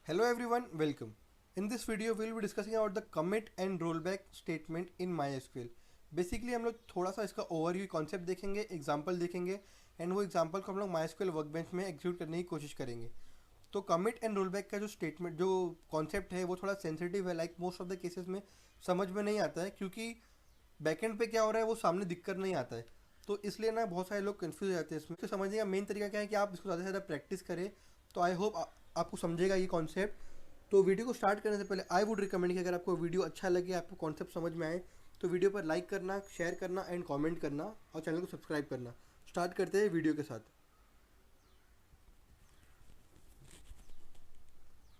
Hello everyone, welcome. In this video we will be discussing about the commit and rollback statement in MySQL. Basically हम लोग थोड़ा सा इसका overview concept देखेंगे, example देखेंगे and वो एग्जांपल को हम लोग MySQL वर्कबेंच में एग्जीक्यूट करने की कोशिश करेंगे. तो कमिट एंड रोलबैक का जो स्टेटमेंट जो कॉन्सेप्ट है वो थोड़ा सेंसिटिव है. Like most of the cases में समझ में नहीं आता है क्योंकि बैकएंड पे क्या हो रहा है वो सामने दिक्कत नहीं आता है. तो इसलिए ना बहुत सारे लोग कंफ्यूज हो जाते हैं इसमें. तो समझने का मेन तरीका क्या है कि आप इसको ज़्यादा से ज़्यादा प्रैक्टिस करें. तो आई होप आपको समझेगा ये कॉन्सेप्ट. तो वीडियो को स्टार्ट करने से पहले आई वुड रिकमेंड कि अगर आपको वीडियो अच्छा लगे, आपको कॉन्सेप्ट समझ में आए, तो वीडियो पर लाइक करना, शेयर करना एंड कमेंट करना और चैनल को सब्सक्राइब करना. स्टार्ट करते हैं वीडियो के साथ.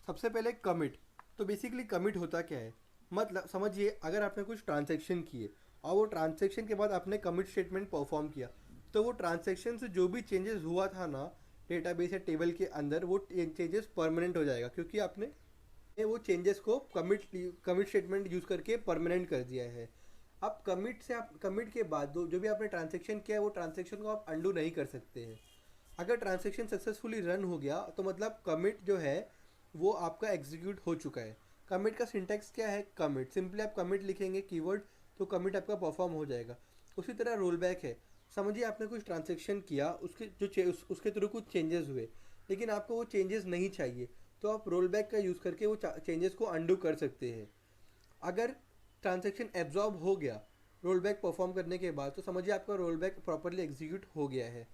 सबसे पहले कमिट. तो बेसिकली कमिट होता क्या है, मतलब समझिए अगर आपने कुछ ट्रांजैक्शन किए और वो ट्रांजैक्शन के बाद आपने कमिट स्टेटमेंट परफॉर्म किया, तो वो ट्रांजैक्शन से जो भी चेंजेस हुआ था ना डेटाबेस या टेबल के अंदर, वो चेंजेस परमानेंट हो जाएगा क्योंकि आपने वो चेंजेस को कमिट स्टेटमेंट यूज़ करके परमानेंट कर दिया है. अब कमिट के बाद जो भी आपने ट्रांजैक्शन किया है वो ट्रांजैक्शन को आप अंडू नहीं कर सकते हैं. अगर ट्रांजैक्शन सक्सेसफुली रन हो गया तो मतलब कमिट जो है वो आपका एग्जीक्यूट हो चुका है. कमिट का सिंटैक्स क्या है, कमिट सिंपली आप कमिट लिखेंगे कीवर्ड, तो कमिट आपका परफॉर्म हो जाएगा. उसी तरह रोल बैक है. समझिए आपने कुछ ट्रांजैक्शन किया, उसके थ्रू कुछ चेंजेस हुए, लेकिन आपको वो चेंजेस नहीं चाहिए, तो आप रोल बैक का यूज़ करके वो चेंजेस को अंडू कर सकते हैं. अगर ट्रांजैक्शन एब्जॉर्ब हो गया रोल बैक परफॉर्म करने के बाद, तो समझिए आपका रोल बैक प्रॉपरली एग्जीक्यूट हो गया है.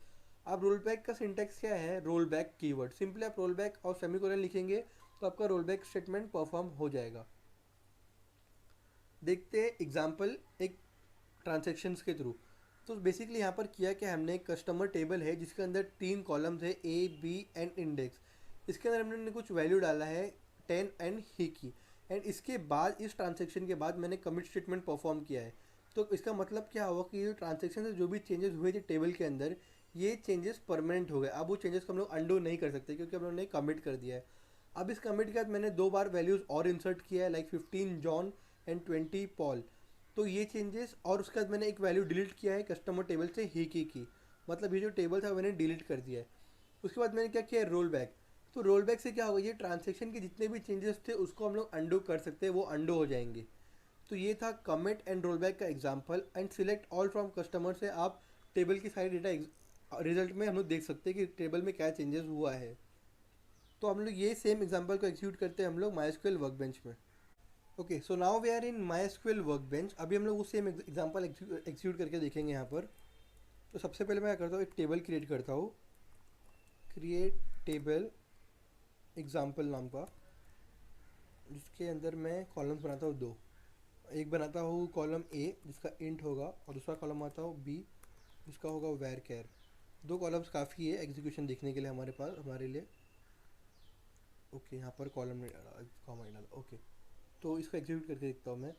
अब रोल बैक का सिंटेक्स क्या है, रोल बैक कीवर्ड सिंपली आप रोल बैक और सेमीकोलन लिखेंगे तो आपका रोल बैक स्टेटमेंट परफॉर्म हो जाएगा. देखते हैं एग्जाम्पल एक ट्रांजेक्शन्स के थ्रू. तो बेसिकली यहाँ पर किया क्या, हमने एक कस्टमर टेबल है जिसके अंदर 3 कॉलम्स है, ए बी एंड इंडेक्स. इसके अंदर हमने कुछ वैल्यू डाला है 10 एंड ही की. एंड इसके बाद इस ट्रांजेक्शन के बाद मैंने कमिट स्टेटमेंट परफॉर्म किया है. तो इसका मतलब क्या हुआ कि ये ट्रांजेक्शन से जो भी चेंजेस हुए थे टेबल के अंदर, ये चेंजेस परमानेंट हो गए. अब वो चेंजेस को हम लोग अंडो नहीं कर सकते क्योंकि हम लोगों ने कमिट कर दिया है. अब इस कमिट के बाद मैंने 2 बार वैल्यूज़ और इंसर्ट किया है, लाइक 15 जॉन एंड 20 पॉल. तो ये चेंजेस, और उसके बाद मैंने एक वैल्यू डिलीट किया है कस्टमर टेबल से ही की. मतलब ये जो टेबल था मैंने डिलीट कर दिया है. उसके बाद मैंने क्या किया, रोल बैक. तो रोल बैक से क्या होगा, ये ट्रांजेक्शन के जितने भी चेंजेस थे उसको हम लोग अंडो कर सकते हैं, वो अंडो हो जाएंगे. तो ये था कमिट एंड रोल बैक का example. And select all from customer से आप टेबल की सारी डेटा रिजल्ट में हम लोग देख सकते हैं कि टेबल में क्या चेंजेस हुआ है. तो हम लोग ये सेम एग्जाम्पल को एक्सिक्यूट करते हैं हम लोग MySQL वर्कबेंच में. Okay, so now we are in MySQL workbench. अभी हम लोग वो सेम एग्जाम्पल एक्सिक्यूट करके देखेंगे यहाँ पर. तो सबसे पहले मैं क्या करता हूँ, एक टेबल क्रिएट करता हूँ, क्रिएट टेबल एग्जाम्पल नाम का, जिसके अंदर मैं कॉलम्स बनाता हूँ 2. एक बनाता हूँ कॉलम ए जिसका इंट होगा और दूसरा कॉलम आता हूँ बी जिसका होगा वेर केयर. 2 कॉलम्स काफ़ी है एग्जीक्यूशन देखने के लिए हमारे पास, हमारे लिए. ओके, यहाँ पर कॉलम नहीं डाला, कॉमा नहीं डाला. ओके, तो इसको एग्जीक्यूट करके देखता हूँ मैं.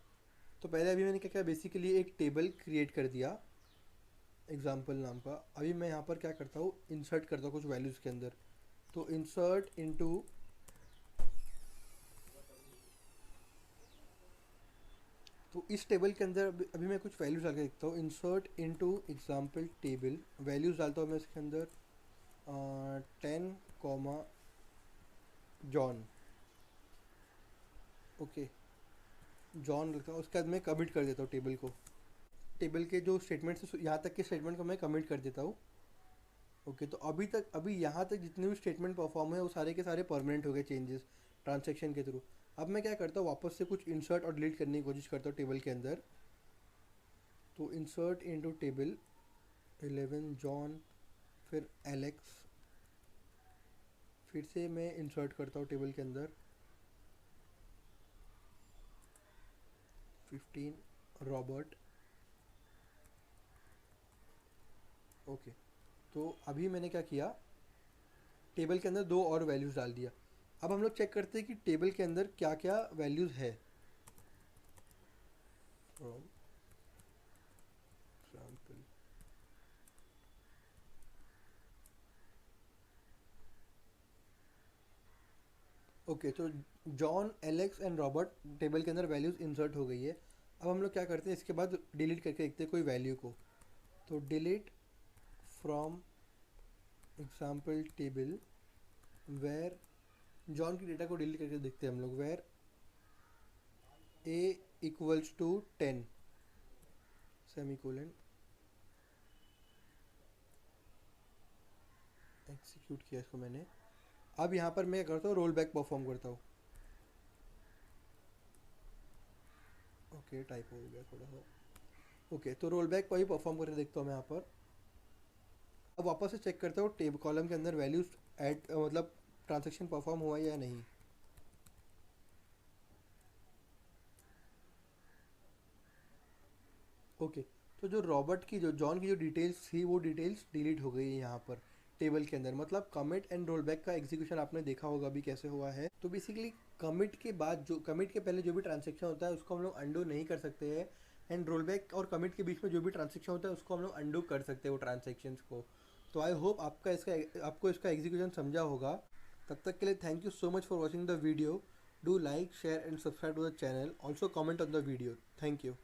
तो पहले अभी मैंने क्या किया, बेसिकली एक टेबल क्रिएट कर दिया एग्जाम्पल नाम का. अभी मैं यहाँ पर क्या करता हूँ, इंसर्ट करता हूँ कुछ वैल्यूज़ के अंदर. तो इंसर्ट इनटू, तो इस टेबल के अंदर अभी मैं कुछ वैल्यूज़ डाल के देखता हूँ. Insert into example table, values डालता हूँ मैं इसके अंदर 10 कॉमा जॉन. ओके, जॉन लिखता हूँ. उसके बाद मैं कमिट कर देता हूँ टेबल को. टेबल के जो स्टेटमेंट्स यहाँ तक के स्टेटमेंट को मैं कमिट कर देता हूँ. ओके, तो अभी यहाँ तक जितने भी स्टेटमेंट परफॉर्म है वो सारे के सारे परमानेंट हो गए चेंजेस ट्रांजैक्शन के थ्रू. अब मैं क्या करता हूँ, वापस से कुछ इंसर्ट और डिलीट करने की कोशिश करता हूँ टेबल के अंदर. तो इंसर्ट इनटू टेबल 11 जॉन, फिर एलेक्स. फिर से मैं इंसर्ट करता हूँ टेबल के अंदर 15 रॉबर्ट. ओके, तो अभी मैंने क्या किया, टेबल के अंदर 2 और वैल्यूज़ डाल दिया. अब हम लोग चेक करते हैं कि टेबल के अंदर क्या क्या वैल्यूज़ है. फ्रॉम एग्जाम्पल, ओके, तो John, Alex and Robert table के अंदर वैल्यूज़ इंसर्ट हो गई है. अब हम लोग क्या करते हैं, इसके बाद डिलीट करके देखते हैं कोई वैल्यू को. तो delete from example table where John की डेटा को डिलीट करके देखते हैं हम लोग। Where A equals to 10 semicolon, execute किया इसको मैंने। अब यहाँ पर मैं करता हूँ रोल बैक परफॉर्म करता हूँ। ओके टाइप हो गया थोड़ा सा। ओके तो रोल बैक वही परफॉर्म करके देखता हूँ मैं यहाँ पर। अब वापस से चेक करता हूँ टेबल कॉलम के अंदर वैल्यूज ऐड मतलब ट्रांजैक्शन परफॉर्म हुआ या नहीं। ओके तो जो रॉबर्ट की जो जॉन की जो डिटेल्स थी वो डिटेल्स डिलीट हो गई है यहाँ पर टेबल के अंदर। मतलब कमिट एंड रोल बैक का एग्जीक्यूशन आपने देखा होगा अभी कैसे हुआ है। तो बेसिकली कमिट के बाद जो कमिट के पहले जो भी ट्रांजेक्शन होता है उसको हम लोग अंडू नहीं कर सकते हैं, एंड रोल बैक और कमिट के बीच में जो भी ट्रांजेक्शन होता है उसको हम लोग अंडू कर सकते हैं वो ट्रांजेक्शन्स को। तो आई होप आपको इसका एग्जीक्यूशन समझा होगा। तब तक के लिए thank you so much for watching the video. Do like share and subscribe to the channel, also comment on the video. Thank you.